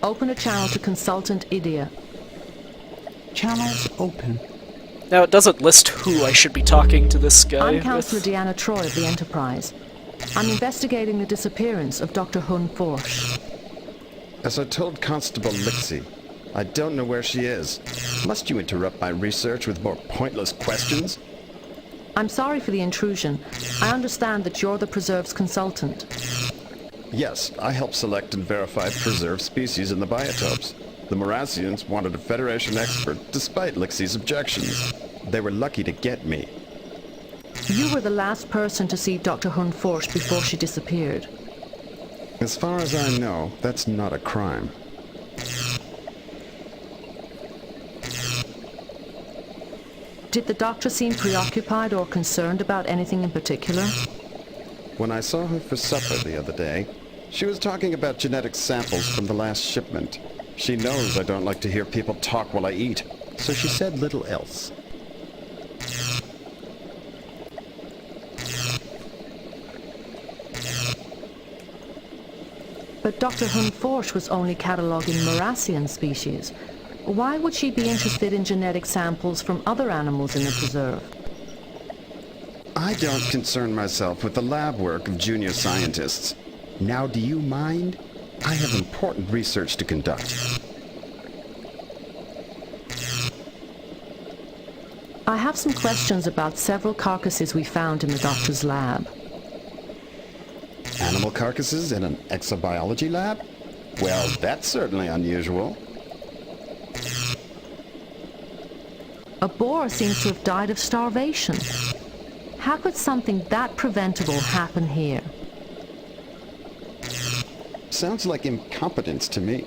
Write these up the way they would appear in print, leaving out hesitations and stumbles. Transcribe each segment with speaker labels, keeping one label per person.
Speaker 1: Open a channel to Consultant Idia.
Speaker 2: Channels open.
Speaker 3: Now, it doesn't list who I should be talking to this guy
Speaker 1: I'm
Speaker 3: with.
Speaker 1: Councillor Deanna Troy of the Enterprise. I'm investigating the disappearance of Dr. Hun Forsch.
Speaker 4: As I told Constable Lixie, I don't know where she is. Must you interrupt my research with more pointless questions?
Speaker 1: I'm sorry for the intrusion. I understand that you're the Preserve's consultant.
Speaker 4: Yes, I help select and verify preserved species in the biotopes. The Morassians wanted a Federation expert, despite Lixie's objections. They were lucky to get me.
Speaker 1: You were the last person to see Dr. Hun Forsch before she disappeared.
Speaker 4: As far as I know, that's not a crime.
Speaker 1: Did the doctor seem preoccupied or concerned about anything in particular?
Speaker 4: When I saw her for supper the other day, she was talking about genetic samples from the last shipment. She knows I don't like to hear people talk while I eat, so she said little else.
Speaker 1: But Dr. Hun Forsch was only cataloguing Morassian species. Why would she be interested in genetic samples from other animals in the preserve?
Speaker 4: I don't concern myself with the lab work of junior scientists. Now, do you mind? I have important research to conduct.
Speaker 1: I have some questions about several carcasses we found in the doctor's lab.
Speaker 4: Animal carcasses in an exobiology lab? Well, that's certainly unusual.
Speaker 1: A boar seems to have died of starvation. How could something that preventable happen here?
Speaker 4: Sounds like incompetence to me.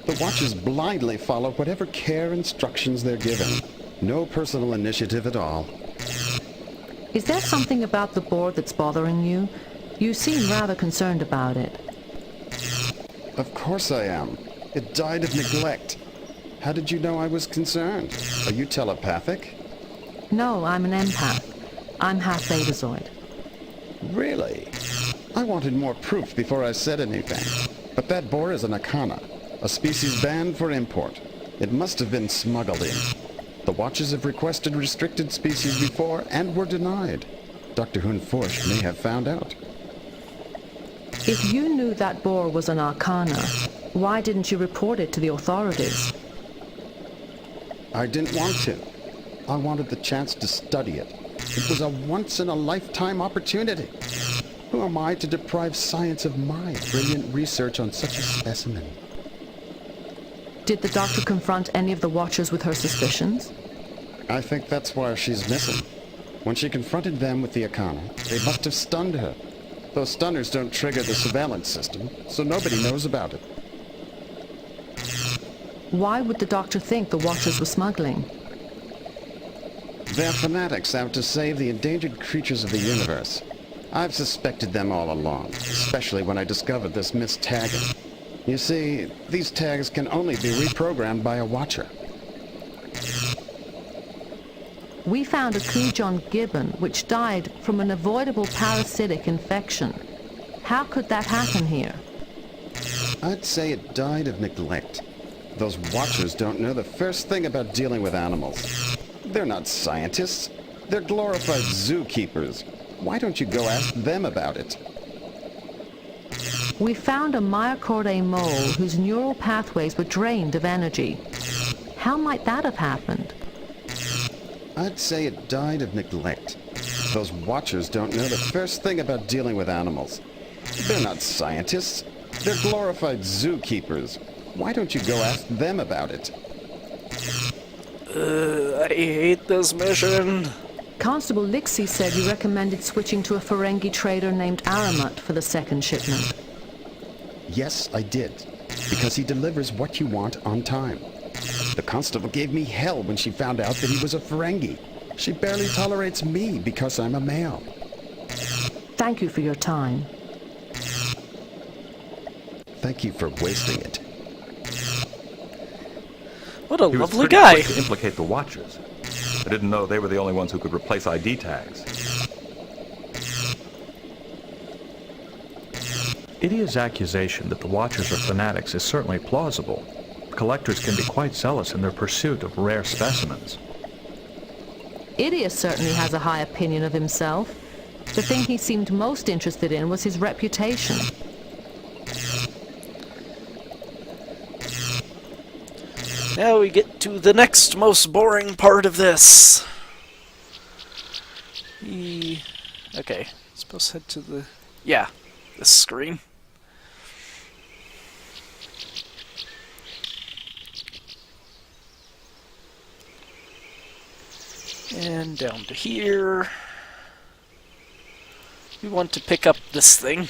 Speaker 4: The Watchers blindly follow whatever care instructions they're given. No personal initiative at all.
Speaker 1: Is there something about the boar that's bothering you? You seem rather concerned about it.
Speaker 4: Of course I am. It died of neglect. How did you know I was concerned? Are you telepathic?
Speaker 1: No, I'm an empath. I'm half Betazoid.
Speaker 4: Really? I wanted more proof before I said anything. But that boar is an Akana, a species banned for import. It must have been smuggled in. The Watchers have requested restricted species before and were denied. Dr. Hun Forsch may have found out.
Speaker 1: If you knew that boar was an Arcana, why didn't you report it to the authorities?
Speaker 4: I didn't want to. I wanted the chance to study it. It was a once-in-a-lifetime opportunity. Who am I to deprive science of my brilliant research on such a specimen?
Speaker 1: Did the doctor confront any of the Watchers with her suspicions?
Speaker 4: I think that's why she's missing. When she confronted them with the Akana, they must have stunned her. Those stunners don't trigger the surveillance system, so nobody knows about it.
Speaker 1: Why would the doctor think the Watchers were smuggling?
Speaker 4: They're fanatics out to save the endangered creatures of the universe. I've suspected them all along, especially when I discovered this mistagging. You see, these tags can only be reprogrammed by a Watcher.
Speaker 1: We found a Kujon gibbon which died from an avoidable parasitic infection. How could that happen here?
Speaker 4: I'd say it died of neglect. Those Watchers don't know the first thing about dealing with animals. They're not scientists. They're glorified zookeepers. Why don't you go ask them about it?
Speaker 1: We found a Myochordae mole whose neural pathways were drained of energy. How might that have happened?
Speaker 4: I'd say it died of neglect. Those Watchers don't know the first thing about dealing with animals. They're not scientists. They're glorified zookeepers. Why don't you go ask them about it?
Speaker 3: I hate this mission.
Speaker 1: Constable Lixie said you recommended switching to a Ferengi trader named Aramat for the second shipment.
Speaker 4: Yes, I did. Because he delivers what you want on time. The constable gave me hell when she found out that he was a Ferengi. She barely tolerates me because I'm a male.
Speaker 1: Thank you for your time.
Speaker 4: Thank you for wasting it.
Speaker 3: What a
Speaker 5: He was
Speaker 3: lovely
Speaker 5: pretty
Speaker 3: guy.
Speaker 5: quick to implicate the Watchers. I didn't know they were the only ones who could replace ID tags.
Speaker 6: Idia's accusation that the Watchers are fanatics is certainly plausible. Collectors can be quite zealous in their pursuit of rare specimens.
Speaker 1: Idia certainly has a high opinion of himself. The thing he seemed most interested in was his reputation.
Speaker 3: Now we get to the next most boring part of this. Okay, supposed to head to the... Yeah, this screen. And down to here. We want to pick up this thing.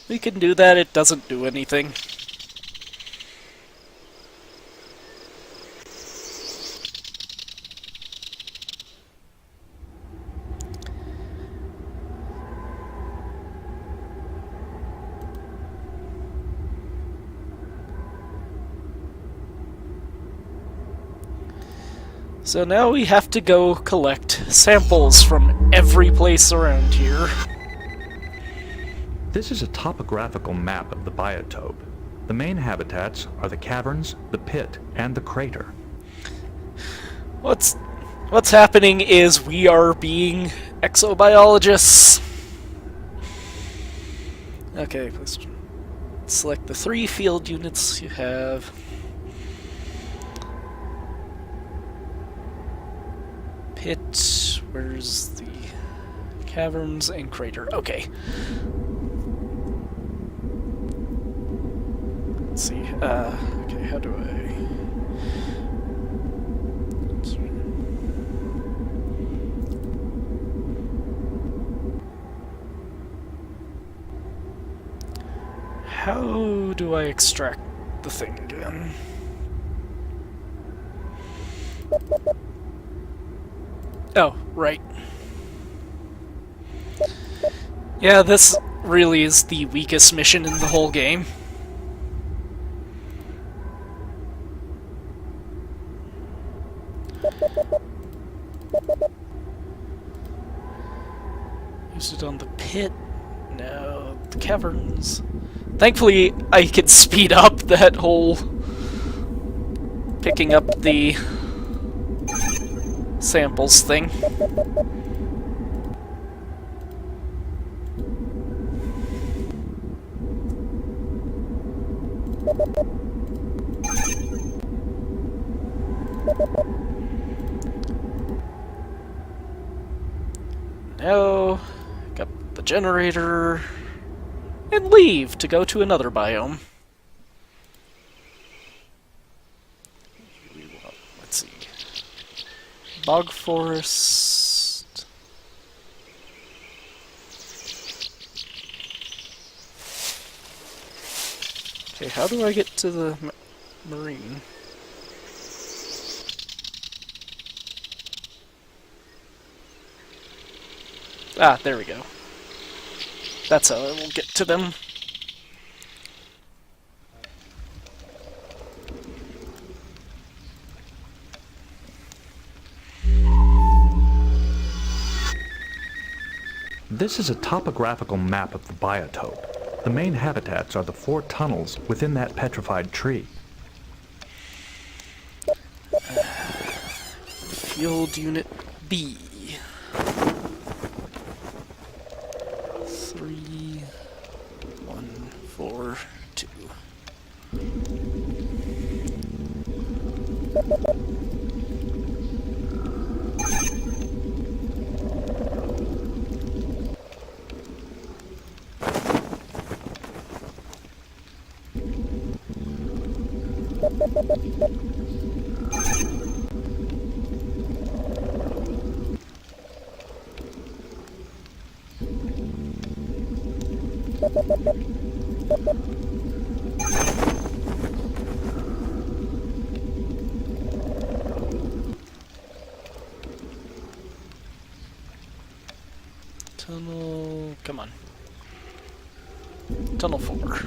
Speaker 3: We can do that, it doesn't do anything. So now we have to go collect samples from every place around here.
Speaker 6: This is a topographical map of the biotope. The main habitats are the caverns, the pit, and the crater.
Speaker 3: What's happening is we are being exobiologists. Okay, let's select the 3 field units you have. Pit, where's the caverns and crater? Okay. Let's see. Okay, how do I... How do I extract the thing again? Oh, right. Yeah, this really is the weakest mission in the whole game. Use it on the pit. No, the caverns. Thankfully, I can speed up that whole picking up the samples thing. Now, got the generator, and leave to go to another biome. Let's see. Bog forest. Okay, how do I get to the marine? Ah, there we go. That's how I will get to them.
Speaker 6: This is a topographical map of the biotope. The main habitats are the 4 tunnels within that petrified tree.
Speaker 3: Field Unit B. 3, 1, 4, 2. Tunnel... come on. Tunnel 4.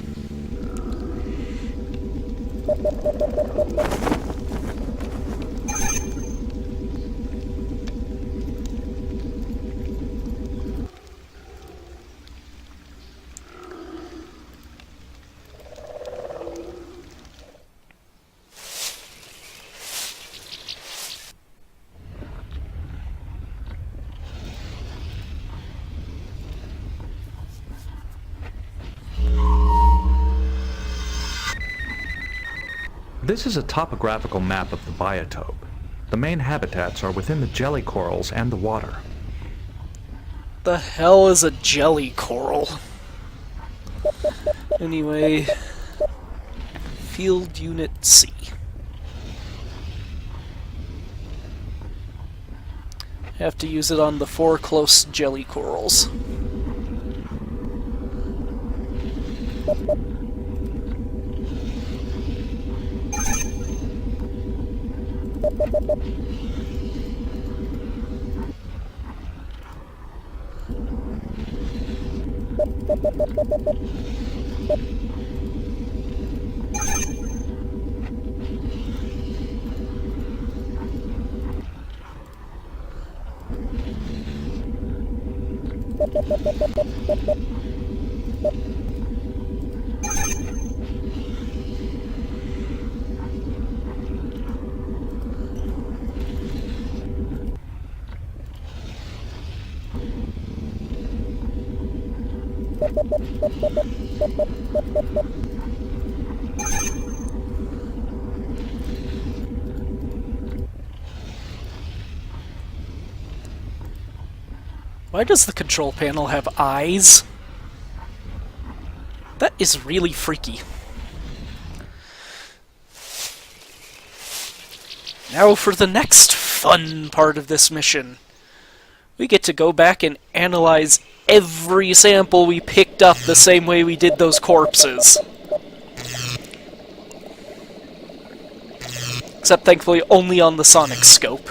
Speaker 6: This is a topographical map of the biotope. The main habitats are within the jelly corals and the water.
Speaker 3: The hell is a jelly coral? Anyway, Field Unit C. Have to use it on the 4 close jelly corals. Why does the control panel have eyes? That is really freaky. Now for the next fun part of this mission. We get to go back and analyze every sample we picked up the same way we did those corpses. Except thankfully only on the sonic scope.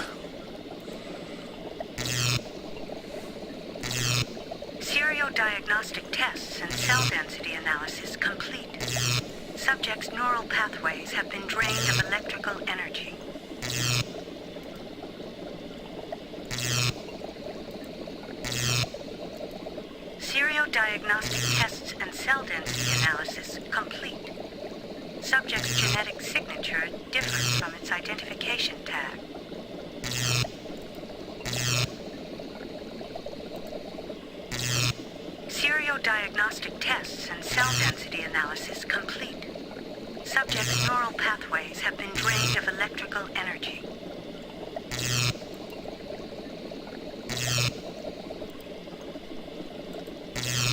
Speaker 7: Diagnostic tests and cell density analysis complete. Subject's neural pathways have been drained of electrical energy. Seriodiagnostic tests and cell density analysis complete. Subject's genetic signature differs from its identification tag. Seriodiagnostic tests and cell density analysis complete. Subject's neural pathways have been drained of electrical energy.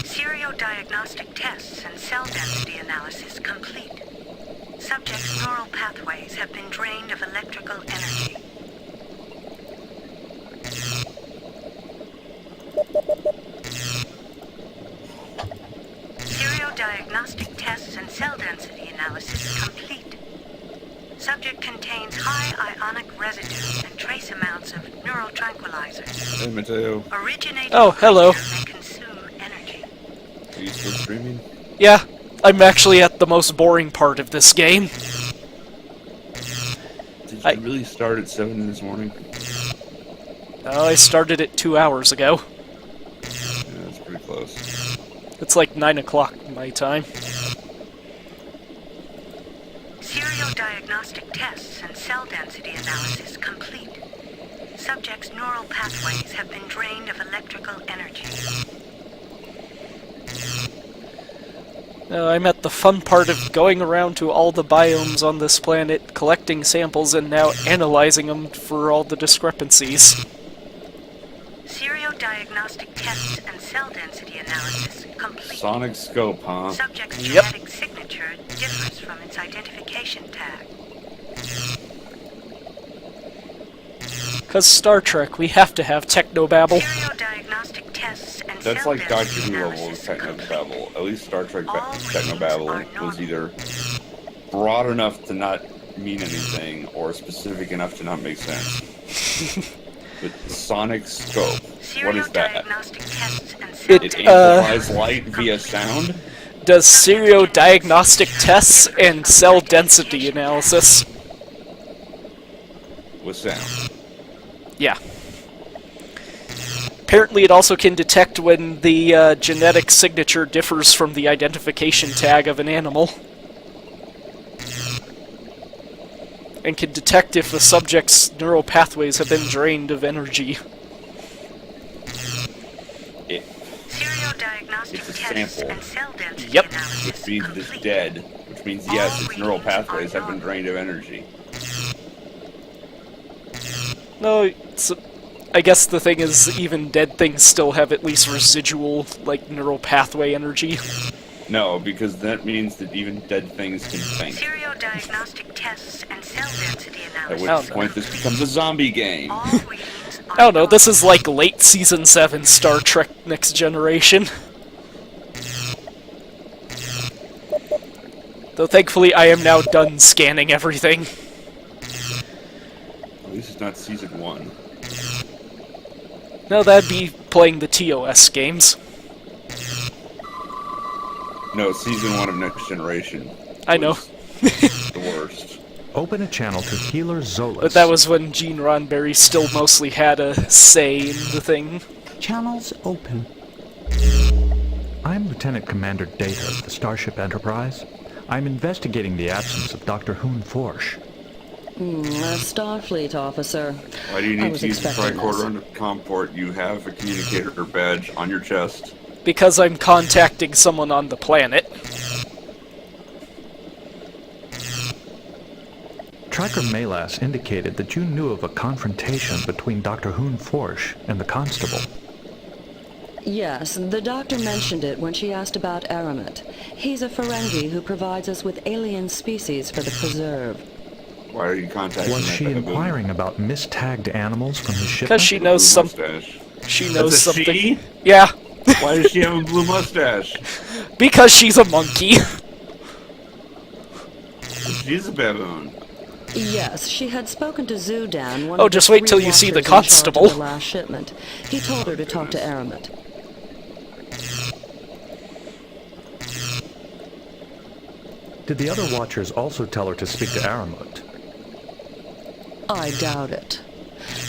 Speaker 7: Seriodiagnostic tests and cell density analysis complete. Subject's neural pathways have been drained of electrical energy. Diagnostic tests and cell density analysis complete. Subject contains high ionic residue and trace amounts of neural tranquilizers.
Speaker 8: Hey, Mateo.
Speaker 7: Originating
Speaker 3: Oh, hello.
Speaker 7: may consume energy.
Speaker 8: Are you still streaming?
Speaker 3: Yeah, I'm actually at the most boring part of this game.
Speaker 8: Did you really start at 7 this morning?
Speaker 3: Oh, I started it 2 hours ago.
Speaker 8: Yeah, that's pretty close.
Speaker 3: It's like 9 o'clock my time.
Speaker 7: Seriodiagnostic tests and cell density analysis complete. Subject's neural pathways have been drained of electrical energy.
Speaker 3: Now I'm at the fun part of going around to all the biomes on this planet, collecting samples, and now analyzing them for all the discrepancies.
Speaker 7: Seriodiagnostic tests and cell density analysis complete.
Speaker 8: Sonic scope, huh?
Speaker 7: Subject's
Speaker 3: Yep.
Speaker 7: genetic signature differs from its identification tag.
Speaker 3: Because Star Trek, we have to have technobabble.
Speaker 7: Seriodiagnostic tests and
Speaker 8: That's
Speaker 7: cell
Speaker 8: like Doctor
Speaker 7: density
Speaker 8: Who level of
Speaker 7: analysis complete.
Speaker 8: technobabble. At least Star Trek
Speaker 7: All readings are
Speaker 8: technobabble was either broad enough to not mean anything or specific enough to not make sense. With sonic scope. What
Speaker 7: Serial
Speaker 8: is that?
Speaker 7: diagnostic tests and cell
Speaker 3: It,
Speaker 8: It
Speaker 7: density
Speaker 8: amplifies light via sound?
Speaker 3: Does seriodiagnostic tests and cell density analysis.
Speaker 8: With sound.
Speaker 3: Yeah. Apparently it also can detect when the genetic signature differs from the identification tag of an animal. And can detect if the subject's neural pathways have been drained of energy.
Speaker 8: It,
Speaker 7: Serial diagnostic
Speaker 8: It's a
Speaker 7: tests
Speaker 8: sample.
Speaker 7: and cell density
Speaker 3: Yep.
Speaker 7: analysis
Speaker 8: which means it's
Speaker 7: complete.
Speaker 8: dead. Which means, yes, its neural pathways have been drained of energy.
Speaker 3: No, it's, I guess the thing is, even dead things still have at least residual, like, neural pathway energy.
Speaker 8: No, because that means that even dead things can think.
Speaker 7: Serial diagnostic tests and cell density
Speaker 8: At
Speaker 7: analysis.
Speaker 8: which
Speaker 3: Oh, no.
Speaker 8: point this becomes a zombie game.
Speaker 7: All readings are
Speaker 3: I don't know, this is
Speaker 7: normal.
Speaker 3: like late Season 7 Star Trek Next Generation. Though thankfully I am now done scanning everything.
Speaker 8: At least it's not season 1.
Speaker 3: No, that'd be playing the TOS games.
Speaker 8: No, season 1 of Next Generation.
Speaker 3: I know.
Speaker 8: was the worst.
Speaker 6: Open a channel to Healer Zolas.
Speaker 3: But that was when Gene Roddenberry still mostly had a say in the thing.
Speaker 2: Channels open.
Speaker 6: I'm Lieutenant Commander Data of the Starship Enterprise. I'm investigating the absence of Dr. Hoon Forsh.
Speaker 9: A Starfleet officer.
Speaker 8: Why do you
Speaker 9: I
Speaker 8: need
Speaker 9: was
Speaker 8: to use the
Speaker 9: expecting
Speaker 8: tricorder
Speaker 9: this.
Speaker 8: on the comport? You have a communicator badge on your chest.
Speaker 3: Because I'm contacting someone on the planet.
Speaker 6: Tracker Malas indicated that you knew of a confrontation between Dr. Hoon Forsh and the Constable.
Speaker 9: Yes, the doctor mentioned it when she asked about Aramet. He's a Ferengi who provides us with alien species for the preserve.
Speaker 8: Why are you contacting
Speaker 6: Was
Speaker 8: that
Speaker 6: she
Speaker 8: baboon?
Speaker 6: inquiring about mistagged animals from his shipment?
Speaker 3: Because she knows
Speaker 8: Blue
Speaker 3: some.
Speaker 8: mustache.
Speaker 3: She knows
Speaker 8: That's a
Speaker 3: something.
Speaker 8: she?
Speaker 3: Yeah.
Speaker 8: Why does she have a blue mustache?
Speaker 3: Because she's a monkey.
Speaker 8: She's a baboon.
Speaker 9: Yes, she had spoken to Zudan, one
Speaker 3: Oh,
Speaker 9: of the
Speaker 3: just wait
Speaker 9: 3
Speaker 3: till you see the
Speaker 9: watchers in charge of
Speaker 3: constable.
Speaker 9: the last shipment. He told her to talk to Aramet.
Speaker 6: Did the other Watchers also tell her to speak to Aramut?
Speaker 9: I doubt it.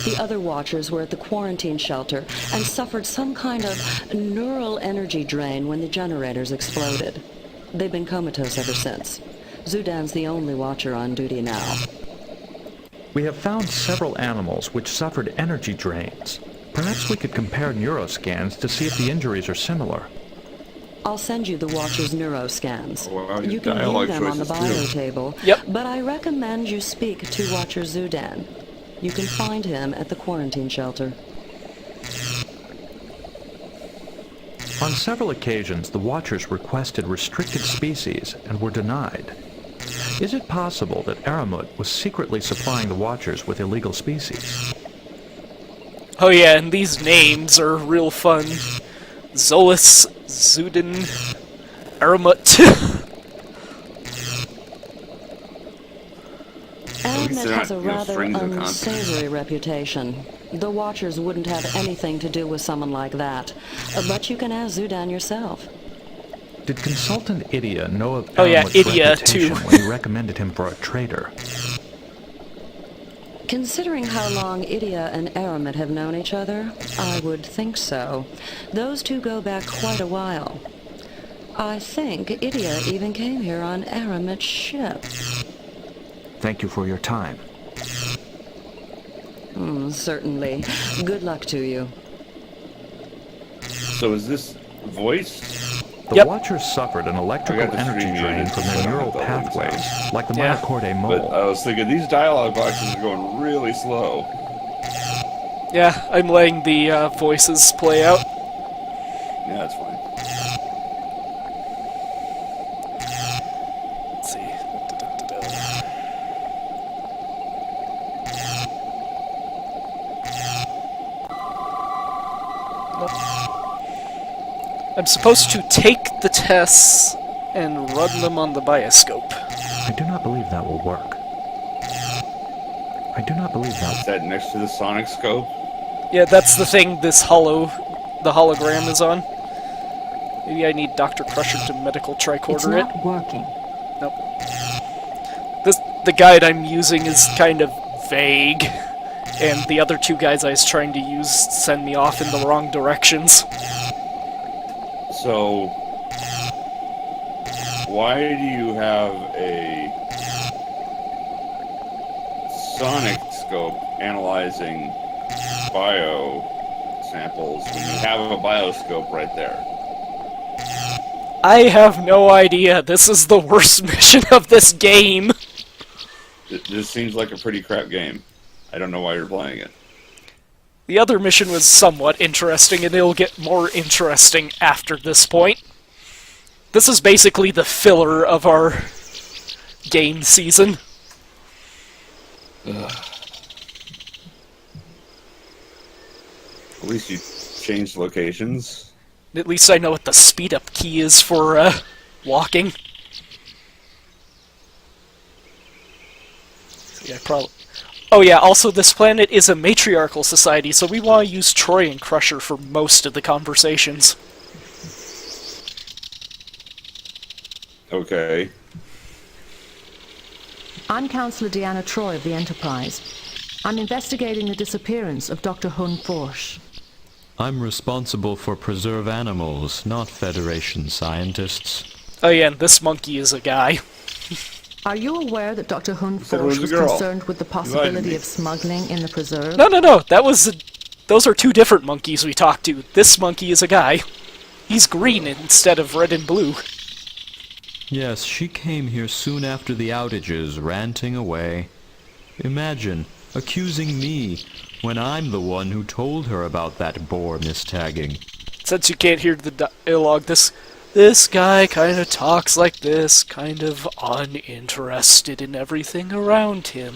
Speaker 9: The other Watchers were at the quarantine shelter and suffered some kind of neural energy drain when the generators exploded. They've been comatose ever since. Zudan's the only Watcher on duty now.
Speaker 6: We have found several animals which suffered energy drains. Perhaps we could compare neuroscans to see if the injuries are similar.
Speaker 9: I'll send you the Watcher's neuroscans.
Speaker 8: Oh, wow,
Speaker 9: You
Speaker 8: your
Speaker 9: can view
Speaker 8: dialogue
Speaker 9: them on the
Speaker 8: choices,
Speaker 9: bio
Speaker 8: too.
Speaker 9: table,
Speaker 3: Yep.
Speaker 9: but I recommend you speak to Watcher Zudan. You can find him at the quarantine shelter.
Speaker 6: On several occasions, the Watchers requested restricted species and were denied. Is it possible that Aramut was secretly supplying the Watchers with illegal species?
Speaker 3: Oh yeah, and these names are real fun. Zolas, Zudin, Aramut.
Speaker 9: Aramet
Speaker 8: they're
Speaker 9: has a
Speaker 8: not, you know,
Speaker 9: rather
Speaker 8: strings of consonants.
Speaker 9: unsavory reputation. The Watchers wouldn't have anything to do with someone like that. But you can ask Zudan yourself.
Speaker 6: Did Consultant Idia know of
Speaker 3: Oh, yeah,
Speaker 6: Aramut's
Speaker 3: Idia,
Speaker 6: reputation
Speaker 3: too.
Speaker 6: when he recommended him for a traitor?
Speaker 9: Considering how long Idia and Aramet have known each other, I would think so. Those two go back quite a while. I think Idia even came here on Aramet's ship.
Speaker 6: Thank you for your time.
Speaker 9: Certainly. Good luck to you.
Speaker 8: So is this voiced?
Speaker 6: The
Speaker 3: Yep.
Speaker 6: Watchers suffered an electrical
Speaker 8: I got the
Speaker 6: energy
Speaker 8: stream
Speaker 6: drain
Speaker 8: muted,
Speaker 6: from
Speaker 8: so I
Speaker 6: their
Speaker 8: don't
Speaker 6: neural
Speaker 8: have the links
Speaker 6: pathways, like the
Speaker 3: Yeah.
Speaker 6: Myocordae
Speaker 8: But
Speaker 6: mole.
Speaker 8: I was thinking these dialogue boxes are going really slow.
Speaker 3: Yeah, I'm letting the voices play out.
Speaker 8: Yeah, that's fine.
Speaker 3: Let's see. I'm supposed to take the tests and run them on the bioscope.
Speaker 6: I do not believe that will work. I do not believe that.
Speaker 8: Is that next to the sonic scope?
Speaker 3: Yeah, that's the thing the hologram is on. Maybe I need Dr. Crusher to medical
Speaker 1: It's
Speaker 3: tricorder it.
Speaker 1: not working.
Speaker 3: Nope. The guide I'm using is kind of vague, and the other two guides I was trying to use send me off in the wrong directions.
Speaker 8: So, why do you have a sonic scope analyzing bio samples when you have a bioscope right there?
Speaker 3: I have no idea. This is the worst mission of this game.
Speaker 8: This seems like a pretty crap game. I don't know why you're playing it.
Speaker 3: The other mission was somewhat interesting, and it'll get more interesting after this point. This is basically the filler of our game season.
Speaker 8: Ugh. At least you changed locations.
Speaker 3: At least I know what the speed-up key is for, walking. Yeah, probably. Oh yeah, also this planet is a matriarchal society, so we want to use Troy and Crusher for most of the conversations.
Speaker 8: Okay.
Speaker 1: I'm Councillor Deanna Troy of the Enterprise. I'm investigating the disappearance of Dr. Hun Forsch.
Speaker 6: I'm responsible for preserve animals, not Federation scientists.
Speaker 3: Oh yeah, and this monkey is a guy.
Speaker 1: Are you aware that Dr. Hun
Speaker 8: said it
Speaker 1: Forsch
Speaker 8: was a
Speaker 1: was
Speaker 8: girl.
Speaker 1: concerned with the
Speaker 8: lied to
Speaker 1: possibility
Speaker 8: me.
Speaker 1: of smuggling in the preserve?
Speaker 3: No, that was those are two different monkeys we talked to. This monkey is a guy. He's green instead of red and blue.
Speaker 6: Yes, she came here soon after the outages, ranting away. Imagine, accusing me, when I'm the one who told her about that boar mistagging.
Speaker 3: Since you can't hear the dialogue, this guy kind of talks like this, kind of uninterested in everything around him.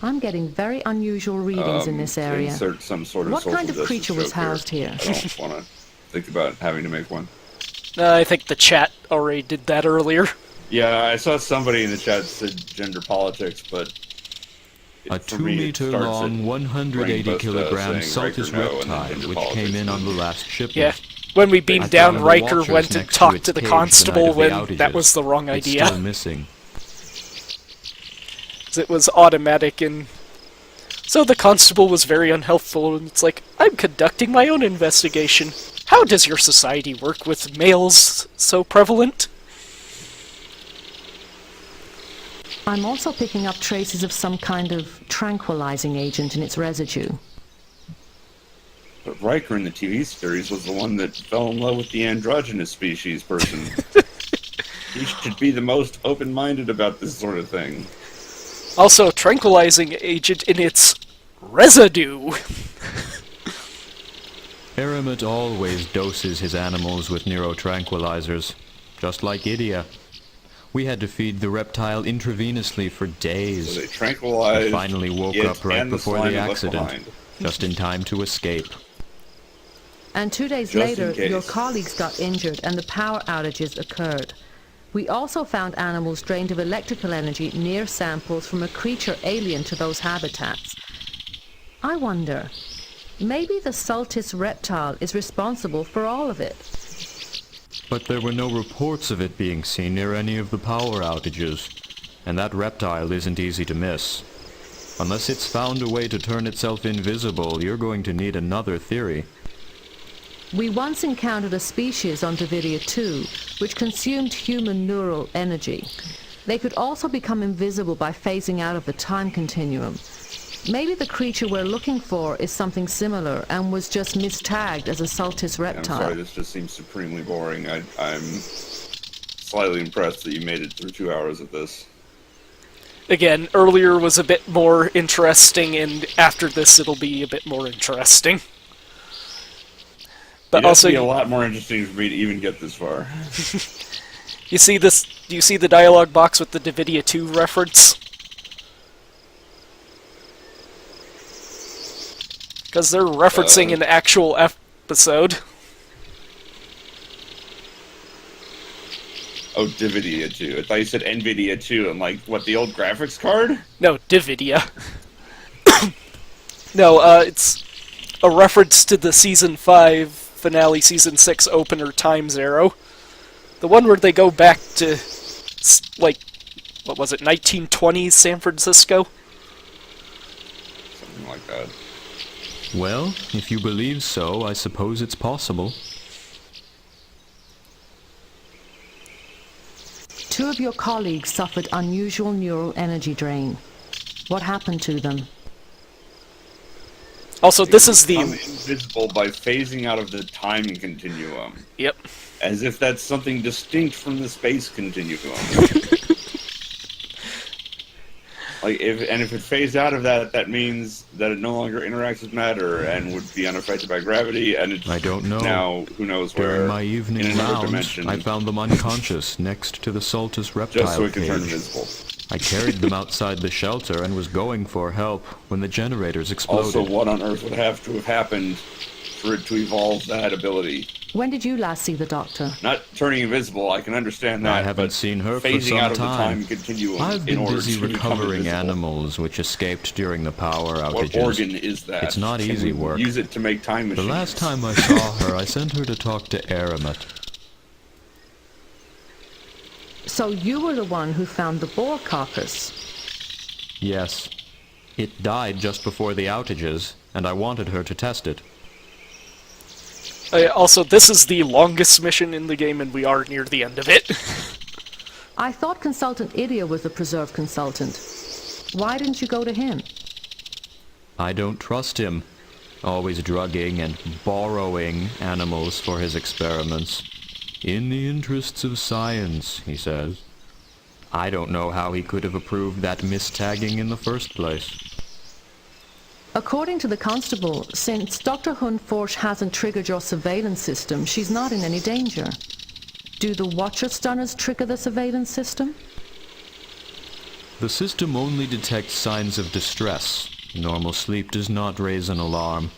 Speaker 1: I'm getting very unusual readings in this area.
Speaker 8: Insert some sort of
Speaker 1: What
Speaker 8: social
Speaker 1: kind of
Speaker 8: justice
Speaker 1: creature was
Speaker 8: joke here.
Speaker 1: housed here?
Speaker 8: I don't want to think about having to make one.
Speaker 3: I think the chat already did that earlier.
Speaker 8: Yeah, I saw somebody in the chat said gender politics, but
Speaker 6: A
Speaker 8: for me, it
Speaker 6: 2-meter
Speaker 8: starts
Speaker 6: long,
Speaker 8: at
Speaker 6: 180
Speaker 8: Brain
Speaker 6: kilogram
Speaker 8: Buster saying
Speaker 6: Saltus
Speaker 8: Riker no, and then
Speaker 6: reptile,
Speaker 8: gender
Speaker 6: which
Speaker 8: politics
Speaker 6: came in on the
Speaker 8: and-
Speaker 6: last shipment.
Speaker 3: Yeah. When we beamed
Speaker 6: I
Speaker 3: down,
Speaker 6: found the
Speaker 3: Riker
Speaker 6: watchers
Speaker 3: went to
Speaker 6: next
Speaker 3: talk
Speaker 6: its
Speaker 3: to the
Speaker 6: cage
Speaker 3: constable
Speaker 6: night of the
Speaker 3: when that
Speaker 6: outages.
Speaker 3: was the wrong
Speaker 6: It's
Speaker 3: idea.
Speaker 6: still missing.
Speaker 3: 'Cause it was automatic, and so the constable was very unhelpful, and it's like, I'm conducting my own investigation. How does your society work with males so prevalent?
Speaker 1: I'm also picking up traces of some kind of tranquilizing agent in its residue.
Speaker 8: But Riker in the TV series was the one that fell in love with the androgynous species person. He should be the most open-minded about this sort of thing.
Speaker 3: Also, tranquilizing agent in its residue.
Speaker 6: Aramut always doses his animals with neurotranquilizers, just like Idia. We had to feed the reptile intravenously for
Speaker 8: So
Speaker 6: days.
Speaker 8: they tranquilized
Speaker 6: It finally woke
Speaker 8: it
Speaker 6: up right
Speaker 8: and the
Speaker 6: before
Speaker 8: slime
Speaker 6: the
Speaker 8: it left
Speaker 6: accident,
Speaker 8: behind.
Speaker 6: just in time to escape.
Speaker 1: And 2 days
Speaker 8: Just in
Speaker 1: later,
Speaker 8: case.
Speaker 1: your colleagues got injured and the power outages occurred. We also found animals drained of electrical energy near samples from a creature alien to those habitats. I wonder, maybe the Saltus reptile is responsible for all of it.
Speaker 6: But there were no reports of it being seen near any of the power outages, and that reptile isn't easy to miss. Unless it's found a way to turn itself invisible, you're going to need another theory.
Speaker 1: We once encountered a species on Davidia 2 which consumed human neural energy. They could also become invisible by phasing out of the time continuum. Maybe the creature we're looking for is something similar and was just mistagged as a Saltus
Speaker 8: I'm
Speaker 1: reptile.
Speaker 8: sorry, this just seems supremely boring. I'm slightly impressed that you made it through 2 hours of this.
Speaker 3: Again, earlier was a bit more interesting, and after this it'll be a bit more interesting. But
Speaker 8: It'd have
Speaker 3: also,
Speaker 8: to be a lot more interesting for me to even get this far.
Speaker 3: you see this? Do you see the dialogue box with the Davidia 2 reference? Because they're referencing an actual episode.
Speaker 8: Oh, Dividia 2. I thought you said NVIDIA 2. I'm like, what, the old graphics card?
Speaker 3: No, Dividia. No, it's a reference to the Season 5 finale, Season 6 opener Time Zero. The one where they go back to, like, what was it, 1920s San Francisco?
Speaker 8: Something like that.
Speaker 6: Well, if you believe so, I suppose it's possible.
Speaker 1: Two of your colleagues suffered unusual neural energy drain. What happened to them?
Speaker 3: Also, this is the...
Speaker 8: Become invisible by phasing out of the time continuum.
Speaker 3: Yep.
Speaker 8: As if that's something distinct from the space continuum. If it phased out of that, that means that it no longer interacts with matter and would be unaffected by gravity, and it's
Speaker 6: I don't know.
Speaker 8: now, who knows where,
Speaker 6: During my evening
Speaker 8: in another
Speaker 6: rounds,
Speaker 8: dimension,
Speaker 6: I found them unconscious next to the Soltis reptile
Speaker 8: just so it can turn
Speaker 6: cage.
Speaker 8: invisible.
Speaker 6: I carried them outside the shelter and was going for help when the generators exploded.
Speaker 8: Also, what on earth would have to have happened for it to evolve that ability?
Speaker 1: When did you last see the doctor?
Speaker 8: Not turning invisible, I can understand that.
Speaker 6: I haven't
Speaker 8: but
Speaker 6: seen her for
Speaker 8: phasing
Speaker 6: some
Speaker 8: out of the
Speaker 6: time.
Speaker 8: time continuum
Speaker 6: I've
Speaker 8: in
Speaker 6: been
Speaker 8: order
Speaker 6: busy
Speaker 8: to become
Speaker 6: recovering
Speaker 8: invisible.
Speaker 6: animals which escaped during the power outages.
Speaker 8: What organ is that?
Speaker 6: It's not
Speaker 8: Can
Speaker 6: easy
Speaker 8: we
Speaker 6: work.
Speaker 8: Use it to make time
Speaker 6: The
Speaker 8: machines.
Speaker 6: last time I saw her, I sent her to talk to Aramet.
Speaker 1: So you were the one who found the boar carcass.
Speaker 6: Yes. It died just before the outages, and I wanted her to test it.
Speaker 3: Also, this is the longest mission in the game, and we are near the end of it.
Speaker 1: I thought Consultant Idia was the preserve consultant. Why didn't you go to him?
Speaker 6: I don't trust him. Always drugging and borrowing animals for his experiments. In the interests of science, he says. I don't know how he could have approved that mistagging in the first place.
Speaker 1: According to the constable, since Dr. Hun Forsch hasn't triggered your surveillance system, she's not in any danger. Do the Watcher Stunners trigger the surveillance system?
Speaker 6: The system only detects signs of distress. Normal sleep does not raise an alarm.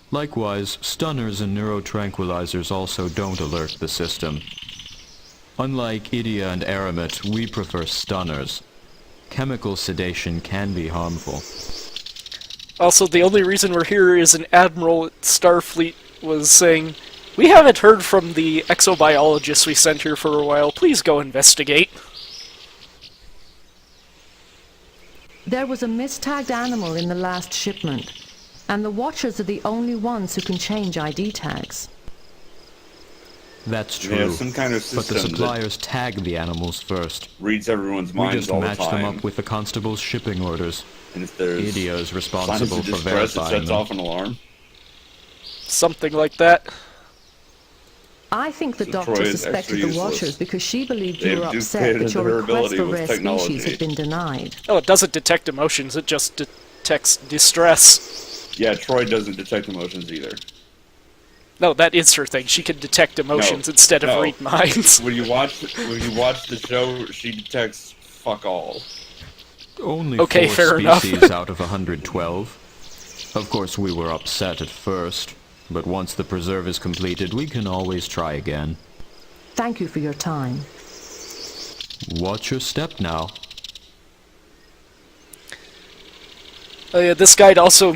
Speaker 6: Likewise, stunners and neurotranquilizers also don't alert the system. Unlike Idia and Aramet, we prefer stunners. Chemical sedation can be harmful.
Speaker 3: Also, the only reason we're here is an admiral at Starfleet was saying, "We haven't heard from the exobiologists we sent here for a while. Please go investigate."
Speaker 1: There was a mistagged animal in the last shipment, and the Watchers are the only ones who can change ID tags.
Speaker 6: That's true.
Speaker 8: Yeah, some kind of
Speaker 6: but the
Speaker 8: system that
Speaker 6: suppliers tag the animals first.
Speaker 8: reads everyone's
Speaker 6: We
Speaker 8: minds
Speaker 6: just
Speaker 8: all the
Speaker 6: match
Speaker 8: time.
Speaker 6: them up with the constable's shipping orders.
Speaker 8: And if there's
Speaker 6: Idia is
Speaker 8: signs
Speaker 6: responsible
Speaker 8: of
Speaker 6: for
Speaker 8: distress, it
Speaker 6: verifying
Speaker 8: sets
Speaker 6: them.
Speaker 8: off an alarm.
Speaker 3: Something like that.
Speaker 1: I think the
Speaker 8: So
Speaker 1: doctor
Speaker 8: Troy is
Speaker 1: suspected
Speaker 8: extra
Speaker 1: the
Speaker 8: useless.
Speaker 1: Watchers because she believed
Speaker 8: They
Speaker 1: you were
Speaker 8: have
Speaker 1: upset that
Speaker 8: duplicated
Speaker 1: your
Speaker 8: her
Speaker 1: request
Speaker 8: ability
Speaker 1: for
Speaker 8: with
Speaker 1: rare species
Speaker 8: technology.
Speaker 1: had been denied.
Speaker 3: Oh, it doesn't detect emotions, it just detects distress.
Speaker 8: Yeah, Troy doesn't detect emotions either.
Speaker 3: No, that is her thing. She can detect emotions instead of
Speaker 8: no.
Speaker 3: read minds.
Speaker 8: When you watch the show, she detects fuck all.
Speaker 6: Only
Speaker 3: Okay,
Speaker 6: 4
Speaker 3: fair enough.
Speaker 6: species out of 112. Of course, we were upset at first, but once the preserve is completed, we can always try again.
Speaker 1: Thank you for your time.
Speaker 6: Watch your step now.
Speaker 3: Oh yeah, this guide also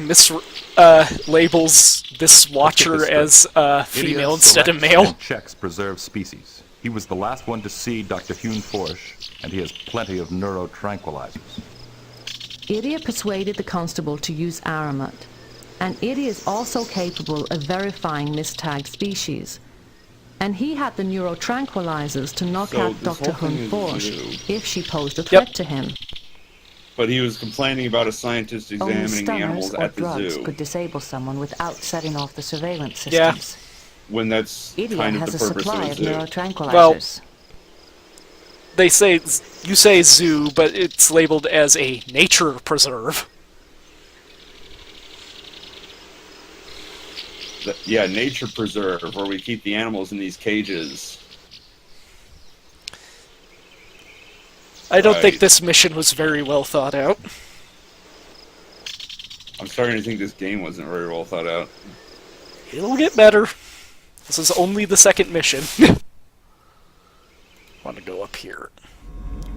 Speaker 3: labels this Watcher as female instead of male.
Speaker 5: And checks preserved species. He was the last one to see Dr. Hune Forsch, and he has plenty of neurotranquilizers.
Speaker 1: Idia persuaded the constable to use Aramet, and Idia is also capable of verifying mistagged species. And he had the neurotranquilizers to knock
Speaker 8: So
Speaker 1: out
Speaker 8: this
Speaker 1: Dr.
Speaker 8: whole thing
Speaker 1: Hun
Speaker 8: is
Speaker 1: Forsch
Speaker 8: new.
Speaker 1: if she posed a threat to him.
Speaker 8: But he was complaining about a scientist
Speaker 10: Only
Speaker 8: examining the
Speaker 10: stunners
Speaker 8: animals
Speaker 10: or
Speaker 8: at the
Speaker 10: drugs
Speaker 8: zoo.
Speaker 10: could disable someone without setting off the surveillance
Speaker 3: Yeah.
Speaker 10: systems.
Speaker 8: When that's
Speaker 10: Idia
Speaker 8: kind of
Speaker 10: has
Speaker 8: the
Speaker 10: a
Speaker 8: purpose
Speaker 10: supply
Speaker 8: of
Speaker 10: of
Speaker 8: the zoo.
Speaker 10: neurotranquilizers.
Speaker 3: They say, you say zoo, but it's labeled as a nature preserve.
Speaker 8: Yeah, nature preserve, where we keep the animals in these cages.
Speaker 3: I don't think
Speaker 8: Right.
Speaker 3: this mission was very well thought out.
Speaker 8: I'm starting to think this game wasn't very well thought out.
Speaker 3: It'll get better. This is only the second mission. Want to go here.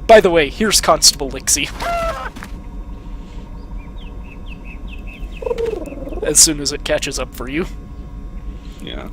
Speaker 3: By the way, here's Constable Lixie. As soon as it catches up for you.
Speaker 8: Yeah.